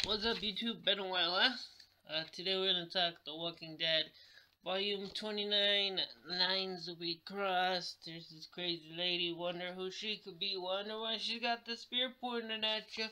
What's up, YouTube? Been a while, huh? Today we're gonna talk The Walking Dead, Volume 29. Lines will be crossed. There's this crazy lady. Wonder who she could be. Wonder why she got the spear pointed at you.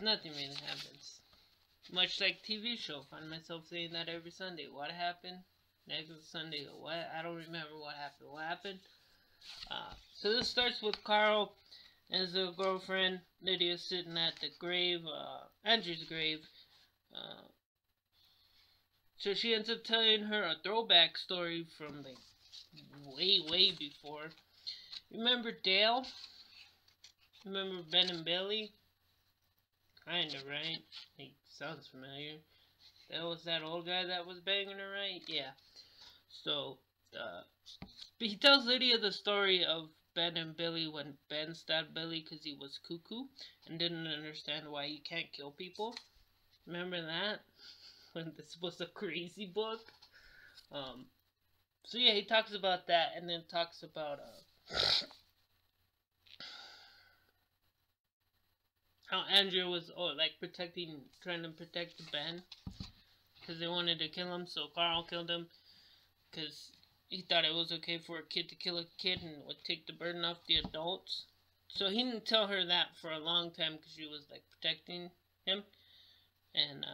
Nothing really happens. Much like TV show. Find myself saying that every Sunday. What happened? Next Sunday. What? I don't remember what happened. What happened? So this starts with Carl and his girlfriend Lydia sitting at the grave, Andrew's grave. So she ends up telling her a throwback story from like way before. Remember Dale? Remember Ben and Billy? Kinda, right? Like, sounds familiar. That was that old guy that was banging her, right? Yeah. So, he tells Lydia the story of Ben and Billy when Ben stabbed Billy because he was cuckoo and didn't understand why you can't kill people. Remember that? When this was a crazy book? So yeah, he talks about that and then talks about how Andrea was trying to protect Ben because they wanted to kill him, so Carl killed him because he thought it was okay for a kid to kill a kid and would take the burden off the adults. So he didn't tell her that for a long time because she was like protecting him. And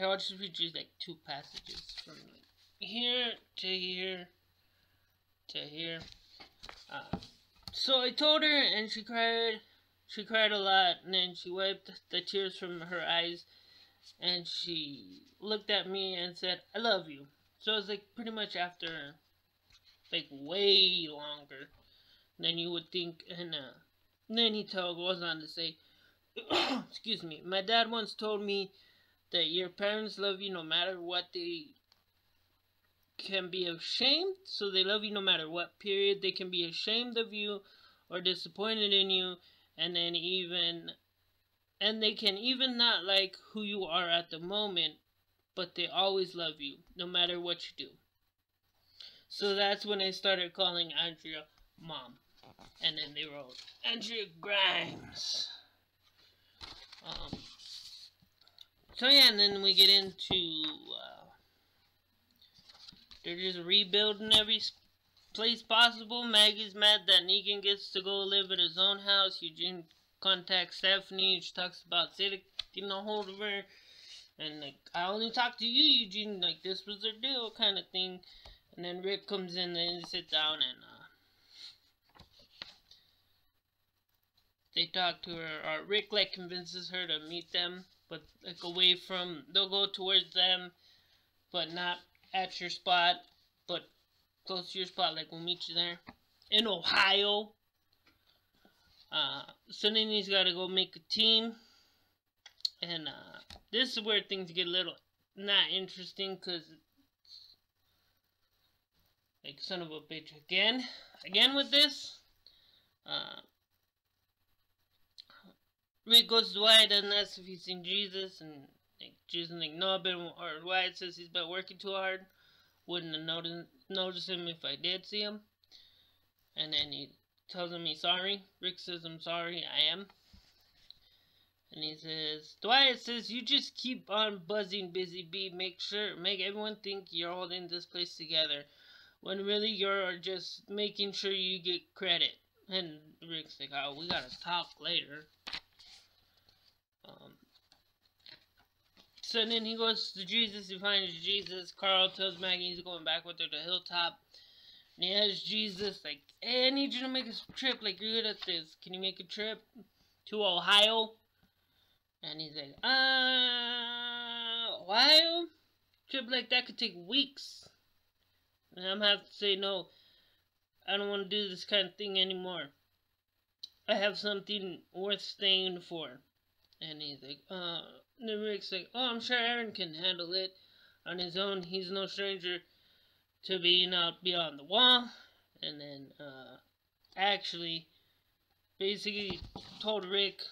I'll just read you like two passages from like here to here to here. So I told her and she cried. She cried a lot, and then she wiped the tears from her eyes and she looked at me and said, "I love you." So it was like pretty much after like way longer than you would think. And then he goes on to say, excuse me, "My dad once told me that your parents love you no matter what. They can be ashamed, so they love you no matter what, period. They can be ashamed of you or disappointed in you, and they can even not like who you are at the moment, but they always love you, no matter what you do." So that's when I started calling Andrea Mom. And then they wrote, Andrea Grimes. So yeah, and then we get into, they're just rebuilding every place possible. Maggie's mad that Negan gets to go live at his own house. Eugene contacts Stephanie. She talks about Sid getting a hold of her. And like, "I only talked to you, Eugene," like this was their deal kind of thing. And then Rick comes in and they sit down and they talk to her. Rick like convinces her to meet them, but like away from, they'll go towards them, but not at your spot, but close to your spot, like we'll meet you there. In Ohio. So then he's gotta go make a team. And this is where things get a little not interesting, because like, son of a bitch, again with this. Rick goes to Wyatt and asks if he's seen Jesus, and like, Jesus like, "No, or Wyatt says he's been working too hard. Wouldn't have noticed him if I did see him." And then he tells him he's sorry. Rick says, "I'm sorry, I am." And he says, Dwight says, "You just keep on buzzing, Busy Bee. Make everyone think you're holding this place together, when really you're just making sure you get credit." And Rick's like, "Oh, we gotta talk later." So then he goes to Jesus. He finds Jesus. Carl tells Maggie he's going back with her to Hilltop. And he asks Jesus, like, "Hey, I need you to make a trip. Like, you're good at this. Can you make a trip to Ohio?" And he's like, Ohio? Trip like that could take weeks. And I'm gonna have to say, "No, I don't want to do this kind of thing anymore. I have something worth staying for." And he's like, and then Rick's like, "Oh, I'm sure Aaron can handle it on his own. He's no stranger to being out beyond the wall." And then, actually, basically told Rick,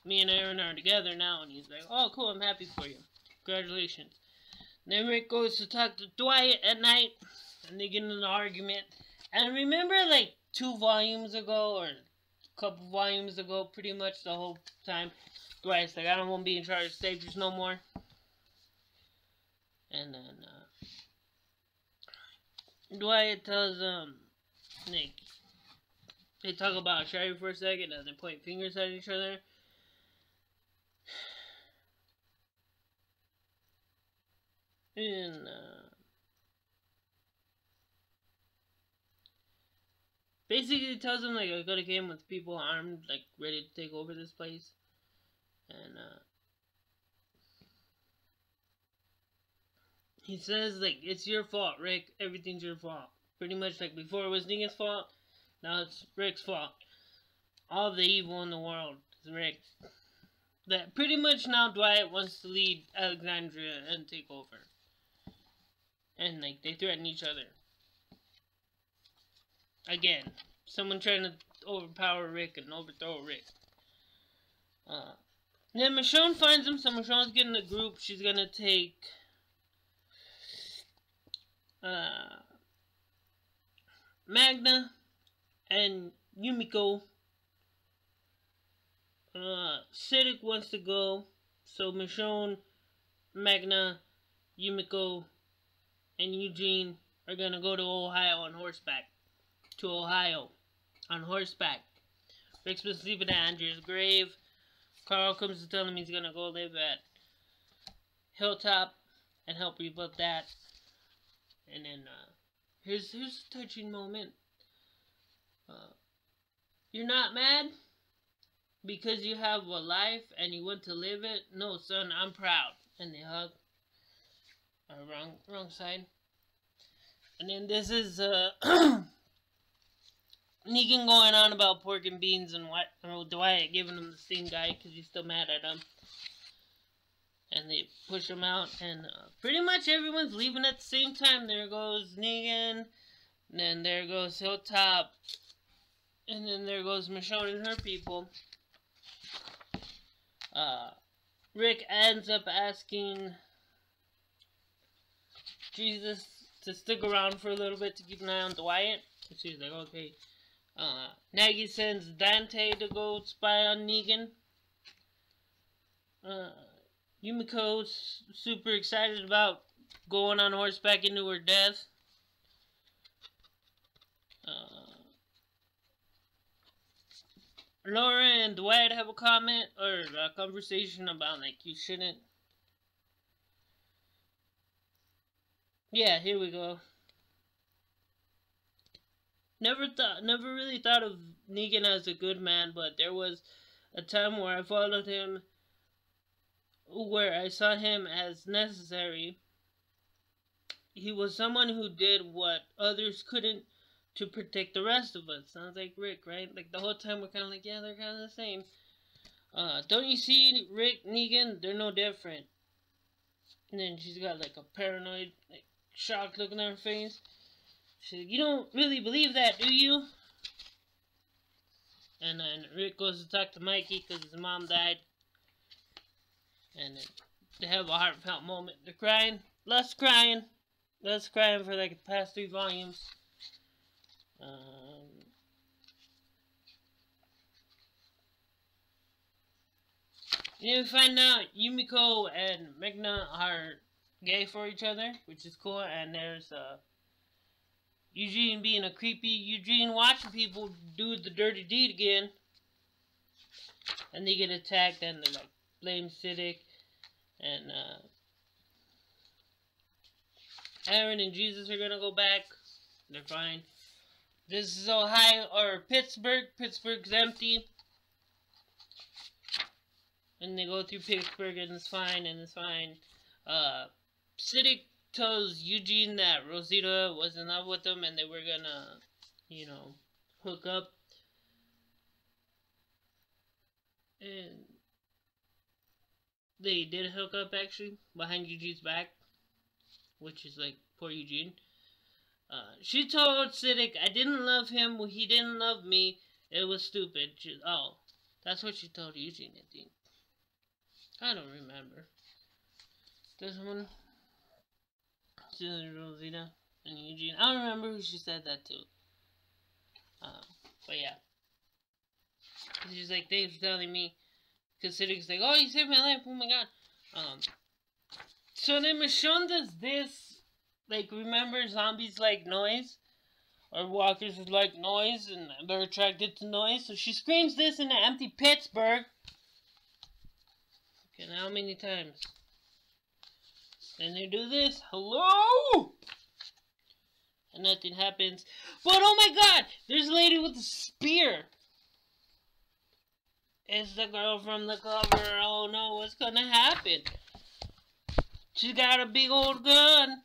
"Me and Aaron are together now." And he's like, "Oh, cool, I'm happy for you. Congratulations." And then Rick goes to talk to Dwight at night, and they get in an argument. And remember, like, 2 volumes ago, or a couple volumes ago, pretty much the whole time. Dwight's like, I don't want to be in charge of stages no more. And then, Dwight tells, Nick, they talk about Sherry for a second, and they point fingers at each other. And, basically he tells him, like, I got a game with people armed, like, ready to take over this place. And, he says, like, it's your fault, Rick. Everything's your fault. Pretty much, like, before it was Negan's fault, now it's Rick's fault. All the evil in the world is Rick. That pretty much now Dwight wants to lead Alexandria and take over. And, like, they threaten each other. Again, someone trying to overpower Rick and overthrow Rick. Then Michonne finds him, so Michonne's getting a group. She's gonna take Magna and Yumiko. Siddiq wants to go, so Michonne, Magna, Yumiko, and Eugene are gonna go to Ohio on horseback. To Ohio on horseback. Rick's been sleeping at Andrea's grave. Carl comes to tell him he's gonna go live at Hilltop and help rebuild that. And then here's a touching moment. You're not mad because you have a life and you want to live it? No, son, I'm proud. And they hug. Wrong side. And then this is Negan going on about pork and beans and Dwight giving him the same guy because he's still mad at him. And they push him out, and pretty much everyone's leaving at the same time. There goes Negan, and then there goes Hilltop, and then there goes Michonne and her people. Rick ends up asking Jesus to stick around for a little bit to keep an eye on Dwight. She's like, okay. Nagy sends Dante to go spy on Negan. Yumiko's super excited about going on horseback into her death. Laura and Dwight have a comment or a conversation about, like, you shouldn't. Yeah, here we go. Never really thought of Negan as a good man, but there was a time where I followed him, where I saw him as necessary. He was someone who did what others couldn't to protect the rest of us. Sounds like Rick, right? Like, the whole time we're kind of like, yeah, they're kind of the same. Don't you see, Rick, Negan? They're no different. And then she's got, like, a paranoid, like, shocked look on her face. She's like, you don't really believe that, do you? And then Rick goes to talk to Mikey because his mom died. And then they have a heartfelt moment. They're crying. Less crying for like the past 3 volumes. You find out Yumiko and Magna are gay for each other, which is cool. And there's Eugene being a creepy Eugene watching people do the dirty deed again. And they get attacked and they like blame Siddiq. And Aaron and Jesus are gonna go back. They're fine. This is Ohio or Pittsburgh. Pittsburgh's empty. And they go through Pittsburgh and it's fine Siddiq tells Eugene that Rosita was in love with him and they were gonna, you know, hook up. And they did hook up actually behind Eugene's back, which is like poor Eugene. She told Siddiq, I didn't love him, he didn't love me, it was stupid. Oh, that's what she told Eugene, I think. I don't remember. This one, Rosita and Eugene. I don't remember who she said that to. But yeah. She's like, thanks for telling me. Because Siddiq's like, oh, you saved my life. Oh my god. So then Michonne does this. Like, remember zombies like noise? Or walkers like noise, and they're attracted to noise. So she screams this in an empty Pittsburgh. Okay, now how many times? Then they do this. Hello? And nothing happens. But oh my god! There's a lady with a spear. It's the girl from the cover. Oh no, what's gonna happen? She's got a big old gun.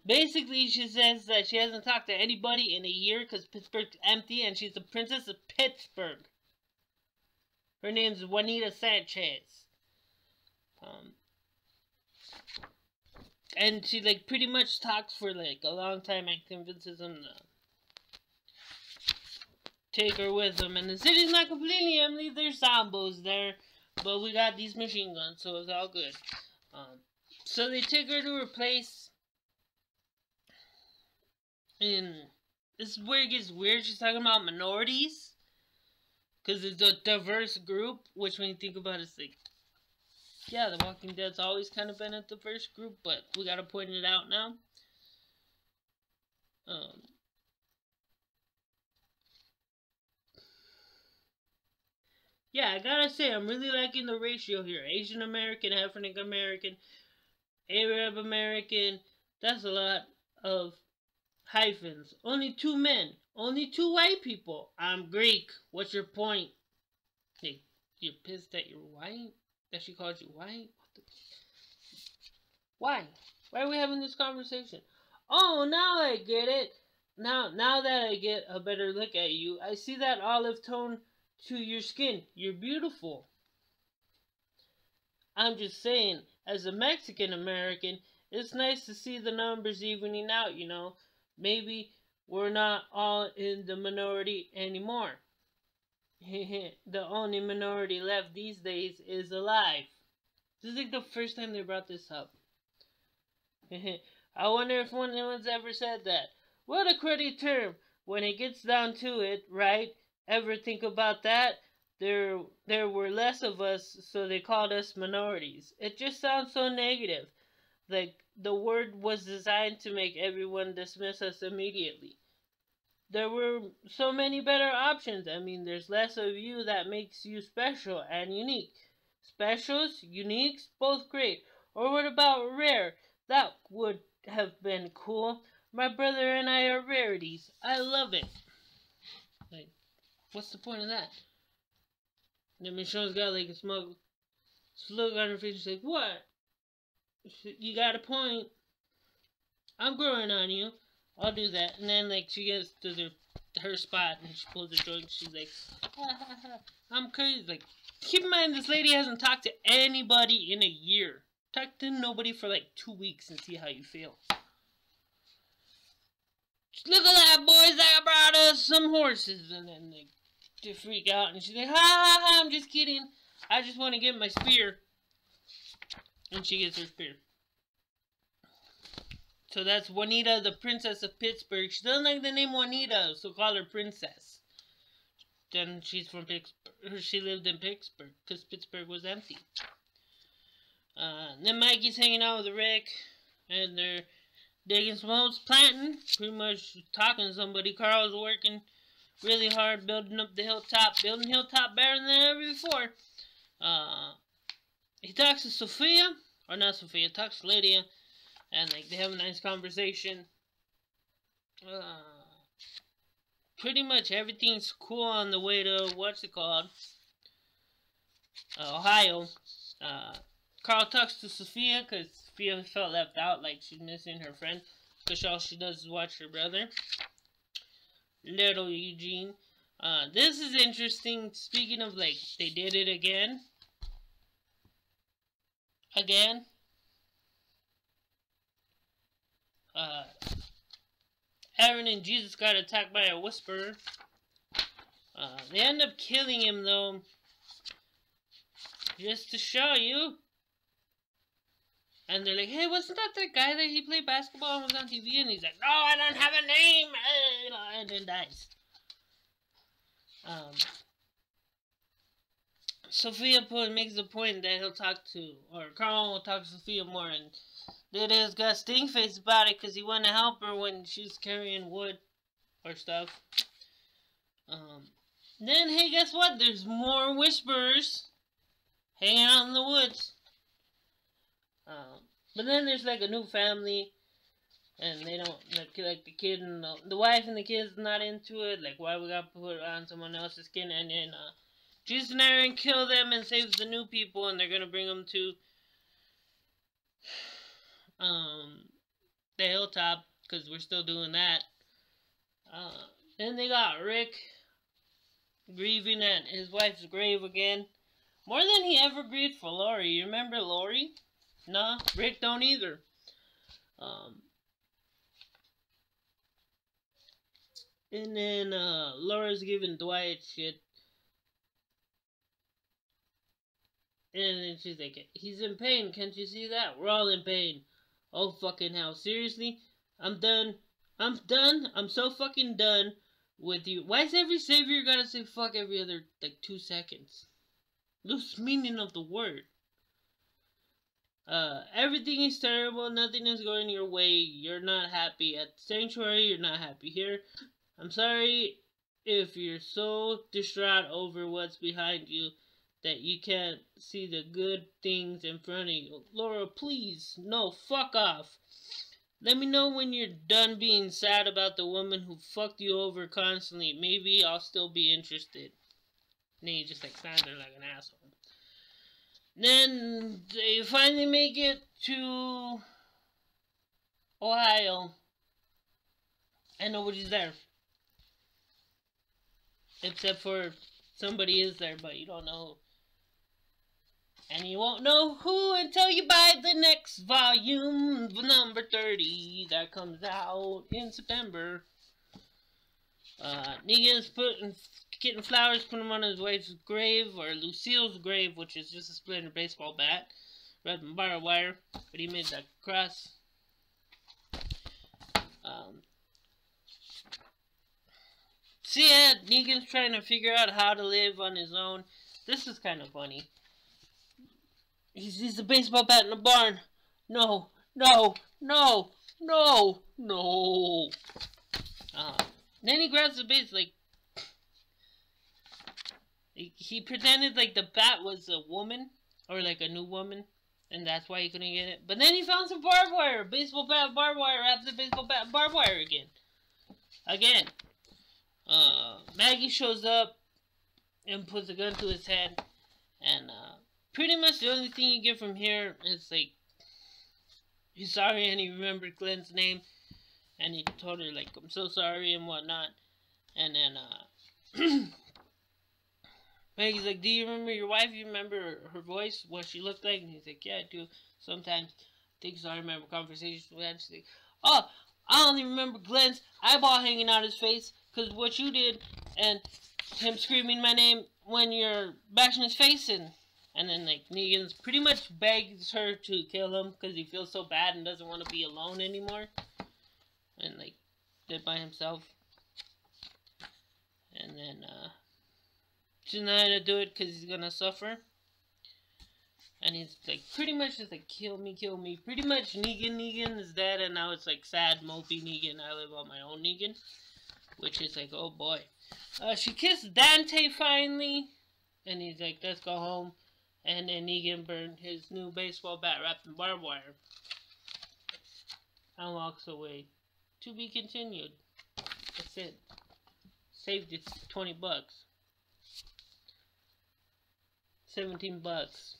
Basically, she says that she hasn't talked to anybody in a year because Pittsburgh's empty and she's the princess of Pittsburgh. Her name's Juanita Sanchez. And she, like, pretty much talks for, like, a long time and convinces them to take her with them. And the city's not completely empty. There's zombos there. But we got these machine guns, so it's all good. So they take her to her place. And this is where it gets weird. She's talking about minorities. Because it's a diverse group. Which, when you think about it, it's like, yeah, The Walking Dead's always kind of been a diverse group. But we gotta point it out now. Yeah, I gotta say, I'm really liking the ratio here. Asian American, African American, Arab American. That's a lot of hyphens. Only 2 men. Only 2 white people. I'm Greek. What's your point? Hey, you're pissed that you're white? That she called you white? What the... Why? Why are we having this conversation? Oh, now I get it. Now that I get a better look at you, I see that olive tone to your skin. You're beautiful. I'm just saying, as a Mexican American, it's nice to see the numbers evening out, you know. Maybe we're not all in the minority anymore. The only minority left these days is alive. This is like the first time they brought this up. I wonder if anyone's ever said that. What a cruddy term. When it gets down to it, right? Ever think about that? There were less of us, so they called us minorities. It just sounds so negative. Like the word was designed to make everyone dismiss us immediately. There were so many better options. I mean, there's less of you that makes you special and unique. Specials, uniques, both great. Or what about rare? That would have been cool. My brother and I are rarities. I love it. Like, what's the point of that? And then Michonne's got like a smug look on her face. She's like, what? You got a point. I'm growing on you. I'll do that. And then like she gets to her spot and she pulls her joint. She's like, ha ha ha. I'm crazy. Like, keep in mind this lady hasn't talked to anybody in a year. Talk to nobody for like 2 weeks and see how you feel. Look at that, boys! I brought us some horses. And then they freak out and she's like, ha ha ha! I'm just kidding. I just want to get my spear. And she gets her spear. So that's Juanita, the princess of Pittsburgh. She doesn't like the name Juanita, so call her princess. Then she's from Pittsburgh. She lived in Pittsburgh because Pittsburgh was empty. Then Mikey's hanging out with Rick, and they're digging some holes, planting, pretty much talking to somebody. Carl's working really hard, building up the hilltop, building hilltop better than ever before. He talks to Sophia, or not Sophia, talks to Lydia, and like they have a nice conversation. Pretty much everything's cool on the way to what's it called? Ohio. Carl talks to Sophia because Sophia felt left out, like she's missing her friend, because all she does is watch her brother, little Eugene. This is interesting. Speaking of like they did it again. Aaron and Jesus got attacked by a whisperer. They end up killing him though, just to show you. And they're like, hey, wasn't that the guy that he played basketball and was on TV? And he's like, no, I don't have a name. And then dies. Sophia makes the point that he'll talk to, or Carl will talk to Sophia more, and Data's got stink face about it because he wanted to help her when she's carrying wood or stuff. Then, hey, guess what? There's more whisperers hanging out in the woods. But then there's like a new family, and they don't, like the kid and the wife and the kids not into it. Like, why we gotta put it on someone else's skin? And then Jesus and Aaron kill them and save the new people, and they're gonna bring them to the hilltop because we're still doing that. Then they got Rick grieving at his wife's grave again. More than he ever grieved for Lori. You remember Lori? Nah, Rick don't either. And then Laura's giving Dwight shit. And then she's like, he's in pain, can't you see that? We're all in pain. Oh fucking hell, seriously? I'm done. I'm done. I'm so fucking done with you. Why is every savior gotta say fuck every other, 2 seconds? Loose meaning of the word. Everything is terrible, nothing is going your way, you're not happy at the sanctuary, you're not happy here. I'm sorry if you're so distraught over what's behind you that you can't see the good things in front of you. Laura, please, no, fuck off. Let me know when you're done being sad about the woman who fucked you over constantly. Maybe I'll still be interested. And then he just stands there like an asshole. Then they finally make it to Ohio. And nobody's there. Except for somebody is there, but you don't know. And you won't know who until you buy the next volume, number 30, that comes out in September. Negan's getting flowers, putting them on his wife's grave, or Lucille's grave, which is just a splinter baseball bat, wrapped in barbed wire, but he made that cross. See, yeah, Negan's trying to figure out how to live on his own. This is kind of funny. He sees the baseball bat in the barn. No, no, no, no, no. Then he grabs the base, he pretended like the bat was a woman, or like a new woman, and that's why he couldn't get it. But then he found some barbed wire, baseball bat, barbed wire, wraps the baseball bat, barbed wire again. Maggie shows up and puts a gun to his head, and pretty much the only thing you get from here is he's sorry and he remembered Glenn's name, and he told her I'm so sorry and whatnot. And then Maggie's like, do you remember your wife? You remember her voice, what she looked like? And he's like, yeah, I do. Sometimes I think so. I remember conversations with her. She's like, oh, I only remember Glenn's eyeball hanging out his face because what you did, and him screaming my name when you're bashing his face in. And then Negan's pretty much begs her to kill him because he feels so bad and doesn't want to be alone anymore. And dead by himself. And then she's not gonna do it because he's gonna suffer. And he's pretty much just kill me, kill me. Pretty much Negan is dead, and now it's sad, mopey Negan. I live on my own Negan. Which is oh boy. She kissed Dante finally. And he's like, let's go home. And then Negan burned his new baseball bat wrapped in barbed wire. And walks away. To be continued. That's it. Saved it $20. $17.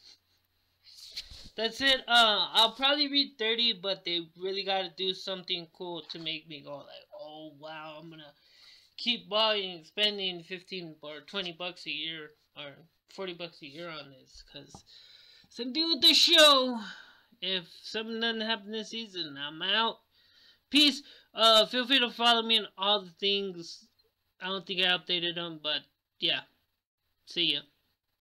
That's it. I'll probably read 30, but they really gotta do something cool to make me go oh wow, I'm gonna keep buying, spending 15 or 20 bucks a year, or 40 bucks a year on this, because something to do with the show. If something doesn't happen this season, I'm out. Peace. Feel free to follow me on all the things. I don't think I updated them, but yeah. See ya.